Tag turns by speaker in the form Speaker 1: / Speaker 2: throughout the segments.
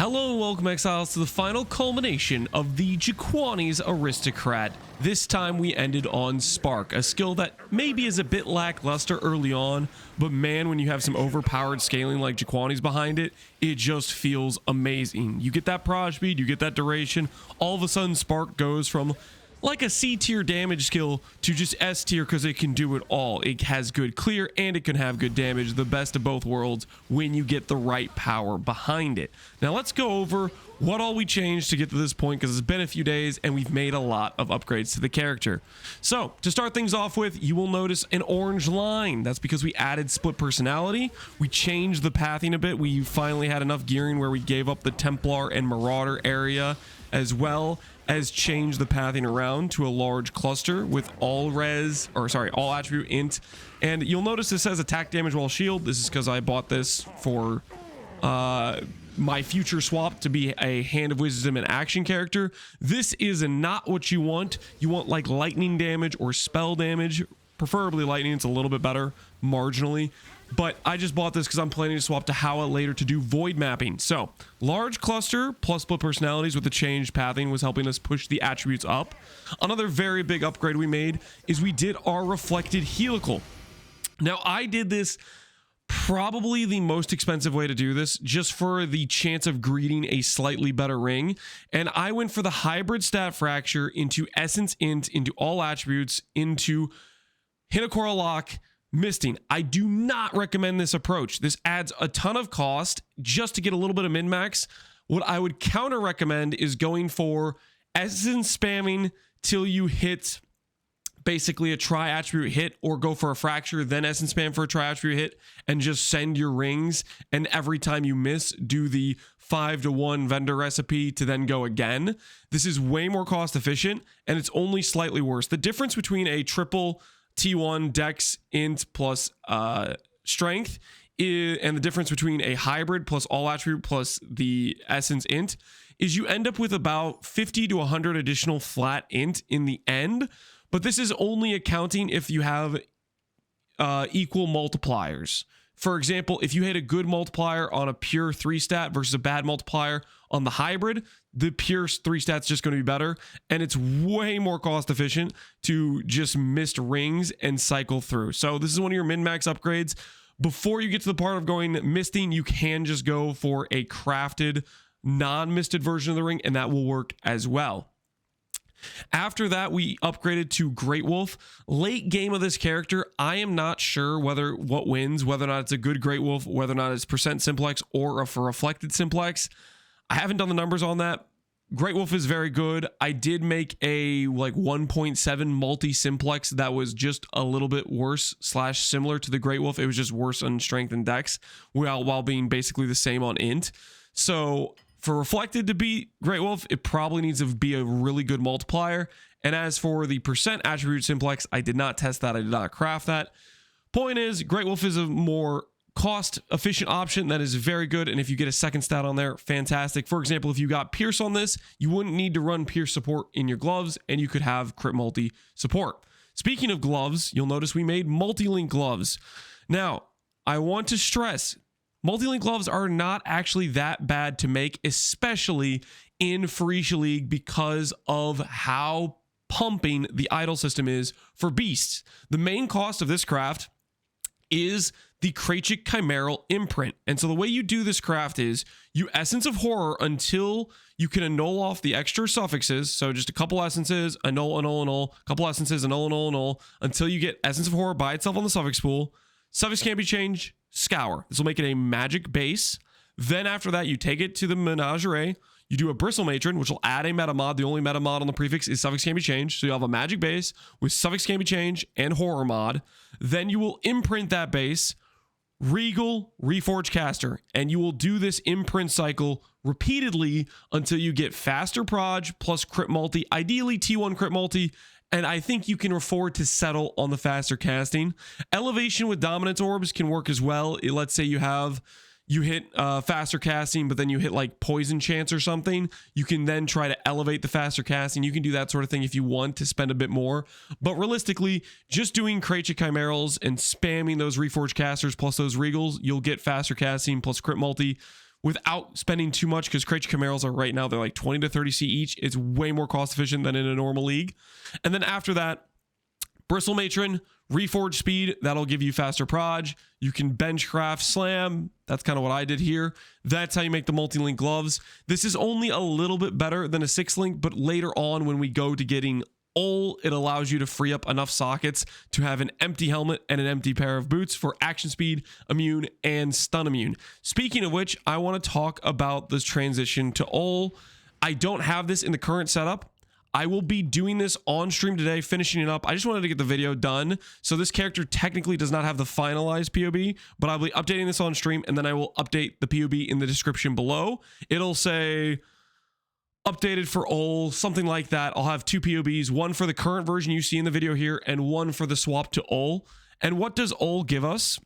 Speaker 1: Hello and welcome, Exiles, to the final culmination of the Jiquani's Aristocrat. This time we ended on Spark, a skill that maybe is a bit lackluster early on, but man, when you have some overpowered scaling like Jiquani's behind it, it just feels amazing. You get that proj speed, you get that duration, all of a sudden Spark goes from like a C tier damage skill to just S tier because it can do it all. It has good clear and it can have good damage, the best of both worlds when you get the right power behind it. Now let's go over what all we changed to get to this point, because it's been a few days and we've made a lot of upgrades to the character. So to start things off with, you will notice an orange line. That's because we added split personality. We changed the pathing a bit. We finally had enough gearing where we gave up the Templar and Marauder area, as well as change the pathing around to a large cluster with all attribute int. And you'll notice this says attack damage while shield. This is because I bought this for my future swap to be a Hand of Wisdom and action character. This is not what you want. You want like lightning damage or spell damage, preferably lightning. It's a little bit better marginally, but I just bought this because I'm planning to swap to Howa later to do void mapping. So large cluster plus split personalities with the changed pathing was helping us push the attributes up. Another very big upgrade we made is we did our reflected helical. Now I did this probably the most expensive way to do this, just for the chance of greeting a slightly better ring. And I went for the hybrid stat fracture into essence int, into all attributes, into Helical lock, misting. I do not recommend this approach. This adds a ton of cost just to get a little bit of min-max. What I would counter recommend is going for essence spamming till you hit basically a tri-attribute hit, or go for a fracture, then essence spam for a tri-attribute hit, and just send your rings, and every time you miss, do the 5-to-1 vendor recipe to then go again. This is way more cost efficient, and it's only slightly worse. The difference between a triple T1 dex int plus strength and the difference between a hybrid plus all attribute plus the essence int is you end up with about 50 to 100 additional flat int in the end. But this is only accounting if you have equal multipliers. For example, if you hit a good multiplier on a pure 3 stat versus a bad multiplier on the hybrid, the pure 3 stat's just going to be better. And it's way more cost efficient to just mist rings and cycle through. So this is one of your min-max upgrades. Before you get to the part of going misting, you can just go for a crafted non-misted version of the ring, and that will work as well. After that, we upgraded to greatwolf. Late game of this character, I am not sure what wins, whether or not it's a good greatwolf, whether or not it's percent simplex or a reflected simplex. I haven't done the numbers on that. Greatwolf is very good. I did make a like 1.7 multi-simplex that was just a little bit worse / similar to the greatwolf. It was just worse on strength and dex while being basically the same on int. So for reflected to be greatwolf, it probably needs to be a really good multiplier. And as for the percent attribute simplex, I did not test that. I did not craft that. Point is, greatwolf is a more cost efficient option that is very good. And if you get a second stat on there, fantastic. For example, if you got pierce on this, you wouldn't need to run pierce support in your gloves, and you could have crit multi support. Speaking of gloves, you'll notice we made multi-link gloves. Now, I want to stress, multi-link gloves are not actually that bad to make, especially in Phoenicia League, because of how pumping the idol system is for beasts. The main cost of this craft is the Krachic Chimeral imprint. And so the way you do this craft is you Essence of Horror until you can annul off the extra suffixes. So just a couple essences, annul, couple essences, annul, until you get Essence of Horror by itself on the suffix pool. Suffix can't be changed. Scour. This will make it a magic base. Then after that, you take it to the menagerie. You do a bristle matron, which will add a meta mod. The only meta mod on the prefix is suffix can be changed. So you'll have a magic base with suffix can be changed and horror mod. Then you will imprint that base, Regal, Reforge Caster, and you will do this imprint cycle repeatedly until you get faster proj plus crit multi, ideally T1 crit multi. And I think you can afford to settle on the faster casting. Elevation with dominance orbs can work as well. Let's say you hit faster casting, but then you hit like poison chance or something. You can then try to elevate the faster casting. You can do that sort of thing if you want to spend a bit more. But realistically, just doing Krachic Chimerals and spamming those Reforged Casters plus those Regals, you'll get faster casting plus crit multi without spending too much, because Creature Chimeras are right now, they're like 20 to 30 C each. It's way more cost efficient than in a normal league. And then after that, Bristle Matron, Reforge Speed, that'll give you faster proj. You can bench craft slam. That's kind of what I did here. That's how you make the multi-link gloves. This is only a little bit better than a 6-link, but later on when we go to getting Aul, it allows you to free up enough sockets to have an empty helmet and an empty pair of boots for action speed, immune, and stun immune. Speaking of which, I want to talk about this transition to Aul. I don't have this in the current setup. I will be doing this on stream today, finishing it up. I just wanted to get the video done. So this character technically does not have the finalized POB, but I'll be updating this on stream, and then I will update the POB in the description below. It'll say updated for Aul, something like that. I'll have 2 POBs, one for the current version you see in the video here, and one for the swap to Aul. And what does Aul give us?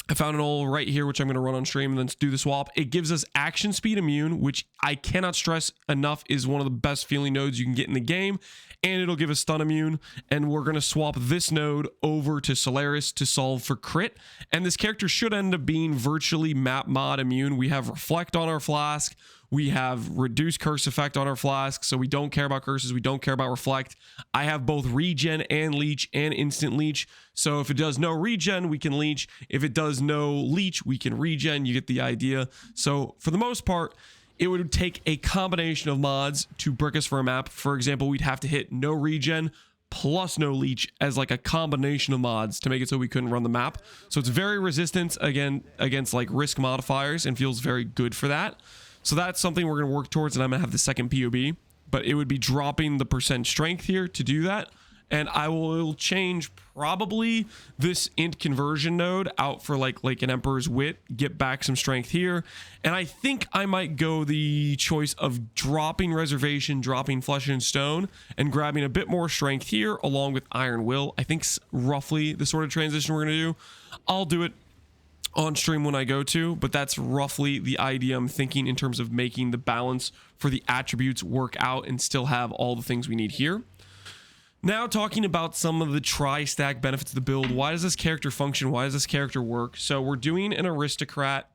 Speaker 1: I found an Aul right here, which I'm going to run on stream and then do the swap. It gives us action speed immune, which I cannot stress enough is one of the best feeling nodes you can get in the game. And it'll give us stun immune. And we're going to swap this node over to Solaris to solve for crit. And this character should end up being virtually map mod immune. We have Reflect on our flask. We have reduced curse effect on our flask, so we don't care about curses, we don't care about reflect. I have both regen and leech and instant leech, so if it does no regen, we can leech. If it does no leech, we can regen. You get the idea. So for the most part, it would take a combination of mods to brick us for a map. For example, we'd have to hit no regen plus no leech as like a combination of mods to make it so we couldn't run the map. So it's very resistant against like risk modifiers and feels very good for that. So that's something we're going to work towards, and I'm going to have the second POB, but it would be dropping the percent strength here to do that. And I will change probably this int conversion node out for like an Emperor's Wit, get back some strength here. And I think I might go the choice of dropping Reservation, dropping Flesh and Stone, and grabbing a bit more strength here along with Iron Will. I think roughly the sort of transition we're going to do. I'll do it on stream when I go to, but that's roughly the idea I'm thinking in terms of making the balance for the attributes work out and still have all the things we need here. Now talking about some of the tri-stack benefits of the build. Why does this character function? Why does this character work? So we're doing an Aristocrat.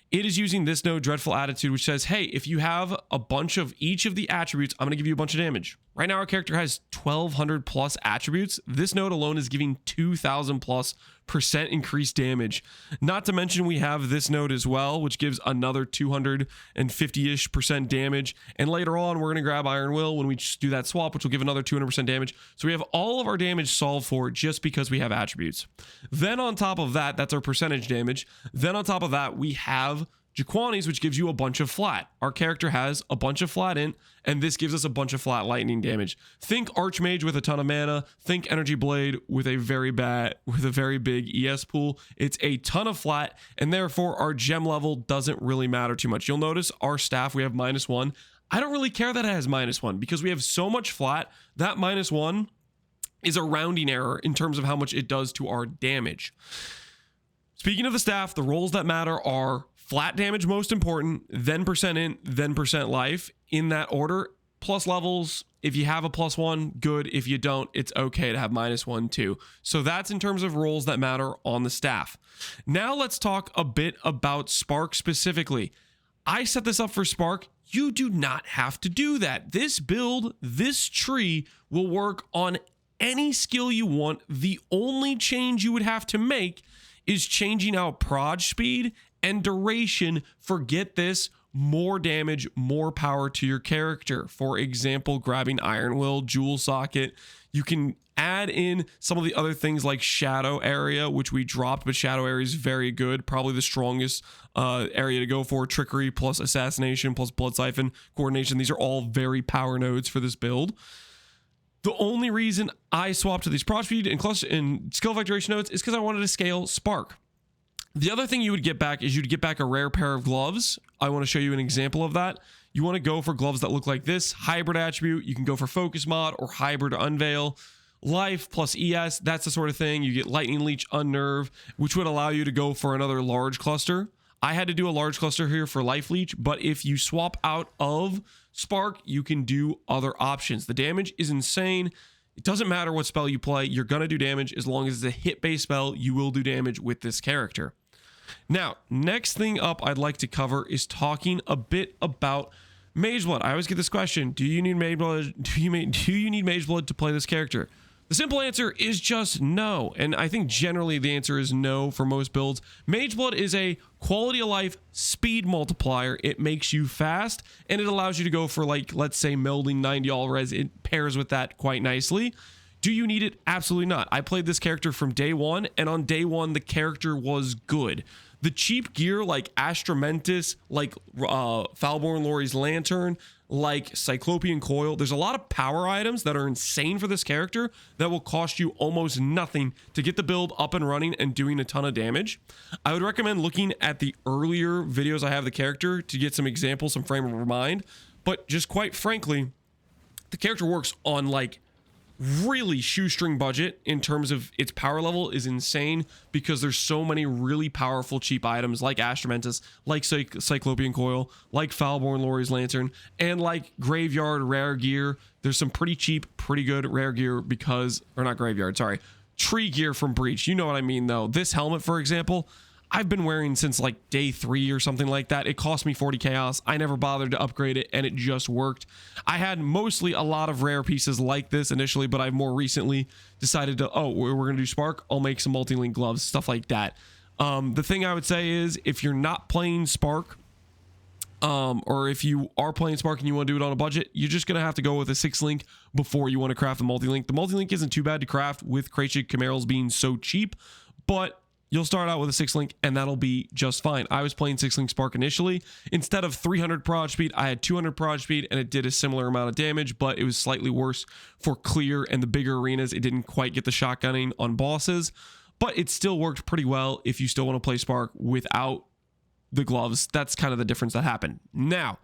Speaker 1: It is using this node, Dreadful Attitude, which says, hey, if you have a bunch of each of the attributes, I'm going to give you a bunch of damage. Right now, our character has 1,200 plus attributes. This node alone is giving 2,000 plus % increased damage. Not to mention we have this node as well, which gives another 250-ish % damage. And later on, we're going to grab Iron Will when we just do that swap, which will give another 200% damage. So we have all of our damage solved for just because we have attributes. Then on top of that, that's our percentage damage. Then on top of that, we have Jiquani's, which gives you a bunch of flat. Our character has a bunch of flat int, and this gives us a bunch of flat lightning damage. Think Archmage with a ton of mana. Think Energy Blade with a very big ES pool. It's a ton of flat, and therefore our gem level doesn't really matter too much. You'll notice our staff, we have -1. I don't really care that it has -1 because we have so much flat that -1 is a rounding error in terms of how much it does to our damage. Speaking of the staff, the roles that matter are flat damage most important, then percent int, then percent life, in that order. Plus levels, if you have a +1, good. If you don't, it's okay to have -1 too. So that's in terms of roles that matter on the staff. Now let's talk a bit about Spark specifically. I set this up for Spark. You do not have to do that. This build, this tree will work on any skill you want. The only change you would have to make is changing out proj speed and duration. Forget this, more damage, more power to your character. For example, grabbing Iron Will, Jewel Socket. You can add in some of the other things like Shadow Area, which we dropped, but Shadow Area is very good. Probably the strongest area to go for. Trickery plus Assassination plus Blood Siphon, Coordination. These are all very power nodes for this build. The only reason I swapped to these proj speed and cluster and skill effect duration nodes is because I wanted to scale Spark. The other thing you would get back is you'd get back a rare pair of gloves. I want to show you an example of that. You want to go for gloves that look like this. Hybrid attribute. You can go for focus mod or hybrid unveil. Life plus ES, that's the sort of thing. You get lightning leech, unnerve, which would allow you to go for another large cluster. I had to do a large cluster here for life leech, but if you swap out of Spark, you can do other options. The damage is insane. It doesn't matter what spell you play, you're going to do damage. As long as it's a hit-based spell, you will do damage with this character. Now, next thing up I'd like to cover is talking a bit about Mageblood. I always get this question: do you need Mageblood? Do you need Mageblood to play this character? The simple answer is just no, and I think generally the answer is no for most builds. Mageblood is a quality of life speed multiplier. It makes you fast, and it allows you to go for, like, let's say melding 90 all res. It pairs with that quite nicely. Do you need it? Absolutely not. I played this character from day one, and on day one the character was good. The cheap gear like Astramentis, like Foulborn Lori's Lantern, like Cyclopean Coil, there's a lot of power items that are insane for this character that will cost you almost nothing to get the build up and running and doing a ton of damage. I would recommend looking at the earlier videos I have the character to get some examples, some frame of mind, but just quite frankly, the character works on like really shoestring budget in terms of its power level is insane because there's so many really powerful cheap items like Astramentis, like Cyclopean Coil, like Foulborn Lori's Lantern, and like Graveyard rare gear. There's some pretty cheap, pretty good rare gear because, or not Graveyard, sorry, tree gear from Breach. You know what I mean though. This helmet, for example, I've been wearing since like day 3 or something like that. It cost me 40 chaos. I never bothered to upgrade it, and it just worked. I had mostly a lot of rare pieces like this initially, but I've more recently decided to, oh, we're going to do Spark. I'll make some multi-link gloves, stuff like that. The thing I would say is if you're not playing Spark, or if you are playing Spark and you want to do it on a budget, you're just going to have to go with a 6-link before you want to craft a multi-link. The multi-link isn't too bad to craft with Krayt Camerals being so cheap, but you'll start out with a 6-link and that'll be just fine. I was playing 6-link Spark initially. Instead of 300 prod speed, I had 200 prod speed, and it did a similar amount of damage, but it was slightly worse for clear and the bigger arenas. It didn't quite get the shotgunning on bosses, but it still worked pretty well if you still want to play Spark without the gloves. That's kind of the difference that happened. Now,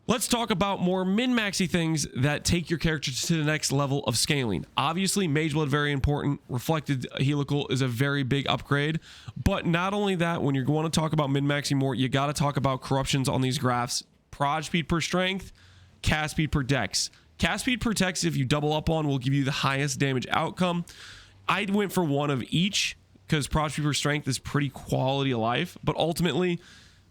Speaker 1: let's talk about more min-maxy things that take your character to the next level of scaling. Obviously, Mageblood, very important. Reflected Helical is a very big upgrade. But not only that, when you're going to talk about min-maxing more, you got to talk about corruptions on these graphs. Prod speed per strength, cast speed per dex. Cast speed per dex, if you double up on, will give you the highest damage outcome. I went for one of each because prod speed per strength is pretty quality of life. But ultimately,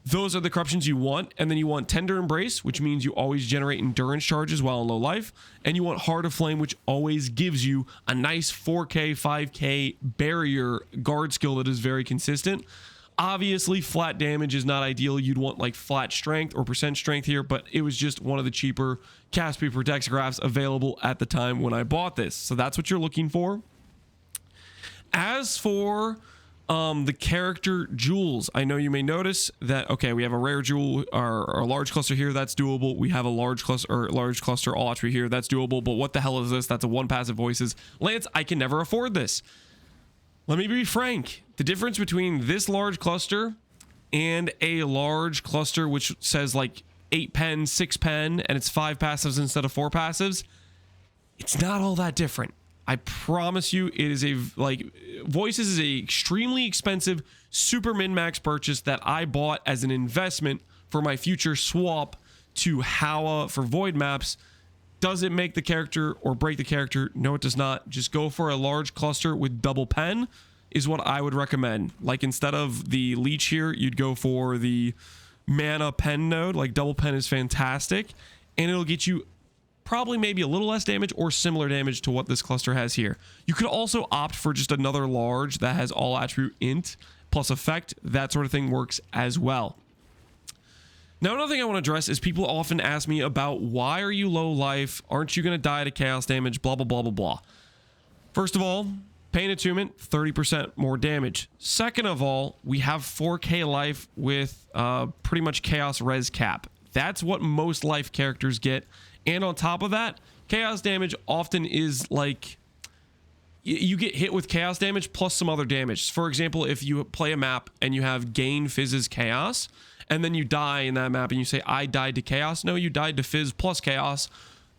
Speaker 1: those are the corruptions you want. And then you want Tender Embrace, which means you always generate endurance charges while in low life. And you want Heart of Flame, which always gives you a nice 4k, 5k barrier guard skill that is very consistent. Obviously, flat damage is not ideal. You'd want like flat strength or percent strength here, but it was just one of the cheaper cast speed per dex graphs available at the time when I bought this. So that's what you're looking for. As for the character jewels, I know you may notice that, okay, we have a rare jewel or a large cluster here, that's doable. We have a large cluster all attribute here, that's doable. But what the hell is this? That's a 1 passive voices. Lance, I can never afford this. Let me be frank. The difference between this large cluster and a large cluster which says like 8 pen, 6 pen, and it's 5 passives instead of 4 passives, it's not all that different. I promise you, it is Voices is a extremely expensive super min-max purchase that I bought as an investment for my future swap to Howa for void maps. Does it make the character or break the character? No, it does not. Just go for a large cluster with double pen is what I would recommend. Like instead of the leech here, you'd go for the mana pen node. Like double pen is fantastic, and it'll get you probably maybe a little less damage or similar damage to what this cluster has here. You could also opt for just another large that has all attribute int plus effect. That sort of thing works as well. Now, another thing I want to address is people often ask me about why are you low life? Aren't you going to die to chaos damage? Blah, blah, blah, blah, blah. First of all, Pain Attunement, 30% more damage. Second of all, we have 4k life with pretty much chaos res cap. That's what most life characters get. And on top of that, chaos damage often is like you get hit with chaos damage plus some other damage. For example, if you play a map and you have gain fizzes chaos and then you die in that map and you say, I died to chaos. No, you died to fizz plus chaos.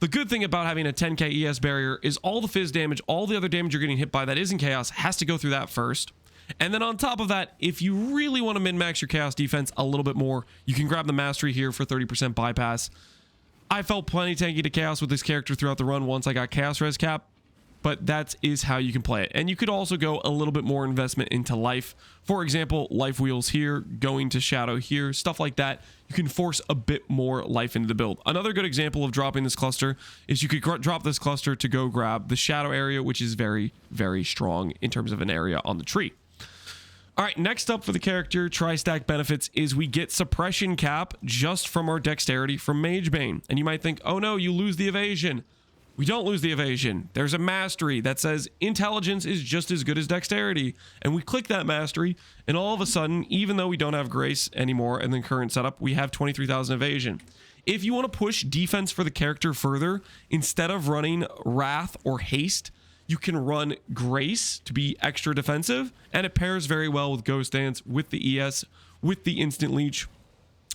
Speaker 1: The good thing about having a 10k ES barrier is all the fizz damage, all the other damage you're getting hit by that isn't chaos has to go through that first. And then on top of that, if you really want to min-max your chaos defense a little bit more, you can grab the mastery here for 30% bypass. I felt plenty tanky to chaos with this character throughout the run once I got chaos res cap. but that is how you can play it. And you could also go a little bit more investment into life. For example, life wheels here, going to shadow here, stuff like that. You can force a bit more life into the build. Another good example of dropping this cluster is you could drop this cluster to go grab the shadow area, which is very, very strong in terms of an area on the tree. All right, next up for the character tri-stack benefits is we get suppression cap just from our dexterity from Magebane. And you might think, oh no, you lose the evasion. We don't lose the evasion. There's a mastery that says intelligence is just as good as dexterity. And we click that mastery, and all of a sudden, even though we don't have grace anymore in the current setup, we have 23,000 evasion. If you want to push defense for the character further, instead of running wrath or haste, you can run grace to be extra defensive, and it pairs very well with ghost dance, with the ES, with the instant leech,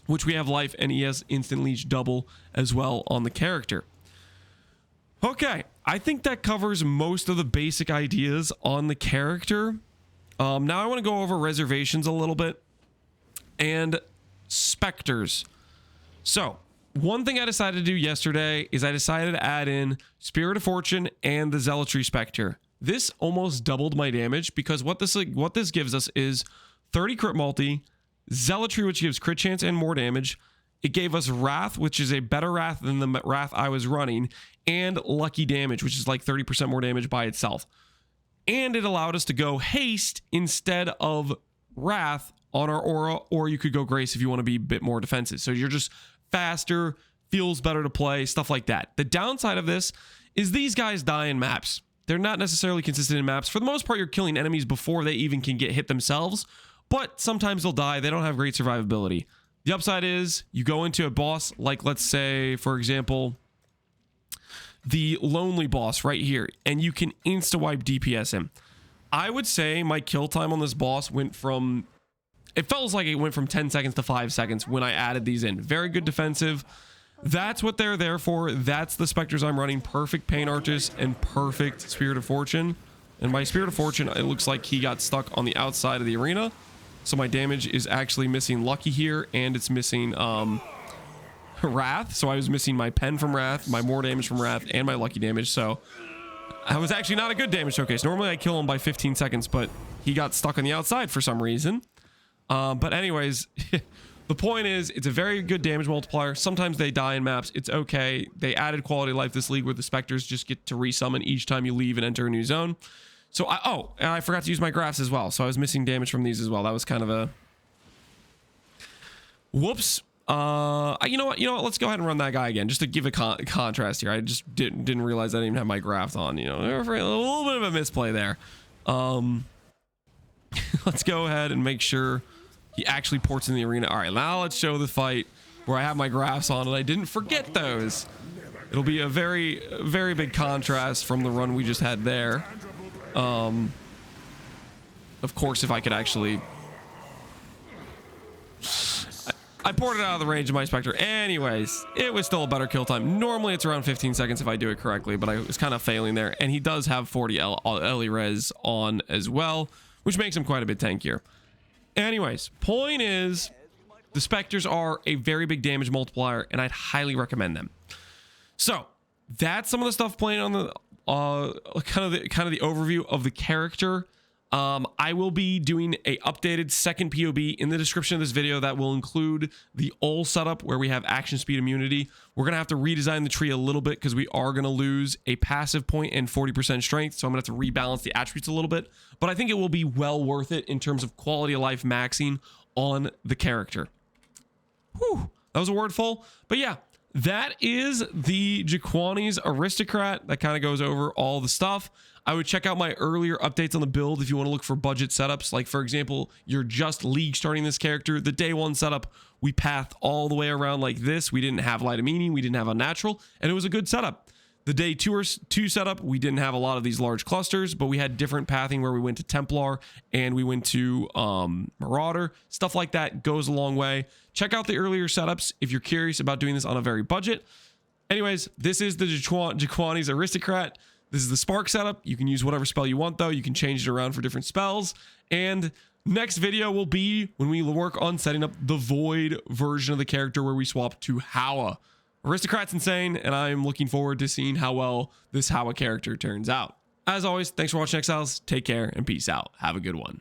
Speaker 1: which we have life and ES instant leech double as well on the character. Okay, I think that covers most of the basic ideas on the character. Now I want to go over reservations a little bit and specters. So one thing I decided to do yesterday is I decided to add in Spirit of Fortune and the Zealotry Spectre. This almost doubled my damage because what this gives us is 30 crit multi, Zealotry, which gives crit chance and more damage. It gave us Wrath, which is a better Wrath than the Wrath I was running, and Lucky Damage, which is like 30% more damage by itself. And it allowed us to go Haste instead of Wrath on our aura, or you could go Grace if you want to be a bit more defensive. So you're just faster, feels better to play, stuff like that. The downside of this is these guys die in maps. They're not necessarily consistent in maps. For the most part, you're killing enemies before they even can get hit themselves, but sometimes they'll die. They don't have great survivability. The upside is you go into a boss like, let's say, for example, the Lonely boss right here, and you can insta-wipe DPS him. I would say my kill time on this boss went from, it feels like it went from 10 seconds to 5 seconds when I added these in. Very good defensive. That's what they're there for. That's the Spectres I'm running. Perfect Pain Artist and perfect Spirit of Fortune. And my Spirit of Fortune, it looks like he got stuck on the outside of the arena. So my damage is actually missing Lucky here, and it's missing Wrath. So I was missing my pen from Wrath, my more damage from Wrath, and my Lucky damage. So I was actually not a good damage showcase. Normally I kill him by 15 seconds, but he got stuck on the outside for some reason. But anyways, the point is, it's a very good damage multiplier. Sometimes they die in maps. It's okay. They added quality of life this league where the Spectres just get to resummon each time you leave and enter a new zone. So and I forgot to use my graphs as well. So I was missing damage from these as well. That was kind of a whoops. You know what? Let's go ahead and run that guy again, just to give a contrast here. I just didn't realize I didn't even have my graphs on. You know, a little bit of a misplay there. Let's go ahead and make sure he actually ports in the arena. All right, now let's show the fight where I have my graphs on and I didn't forget those. It'll be a very, very big contrast from the run we just had there. Of course, if I could actually... I poured it out of the range of my Spectre. Anyways, it was still a better kill time. Normally, it's around 15 seconds if I do it correctly, but I was kind of failing there. And he does have 40 LE res on as well, which makes him quite a bit tankier. Anyways, point is, the Spectres are a very big damage multiplier, and I'd highly recommend them. So, that's some of the stuff playing on the... kind of the overview of the character. I will be doing a updated second POB in the description of this video that will include the Aul setup where we have action speed immunity. We're gonna have to redesign the tree a little bit because we are gonna lose a passive point and 40% strength, so I'm gonna have to rebalance the attributes a little bit, but I think it will be well worth it in terms of quality of life maxing on the character. Whew, that was a word full, but yeah. That is the Jiquani's Aristocrat. That kind of goes over all the stuff. I would check out my earlier updates on the build if you want to look for budget setups. Like, for example, you're just league starting this character. The day one setup, we pathed all the way around like this. We didn't have Light of Meaning. We didn't have Unnatural. And it was a good setup. The day two setup, we didn't have a lot of these large clusters, but we had different pathing where we went to Templar and we went to Marauder. Stuff like that goes a long way. Check out the earlier setups if you're curious about doing this on a very budget. Anyways, this is the Jiquani's Aristocrat. This is the Spark setup. You can use whatever spell you want, though. You can change it around for different spells. And next video will be when we work on setting up the Void version of the character where we swap to Hawa. Aristocrat's insane, and I'm looking forward to seeing how well this Hawa character turns out. As always, thanks for watching, Exiles. Take care and peace out. Have a good one.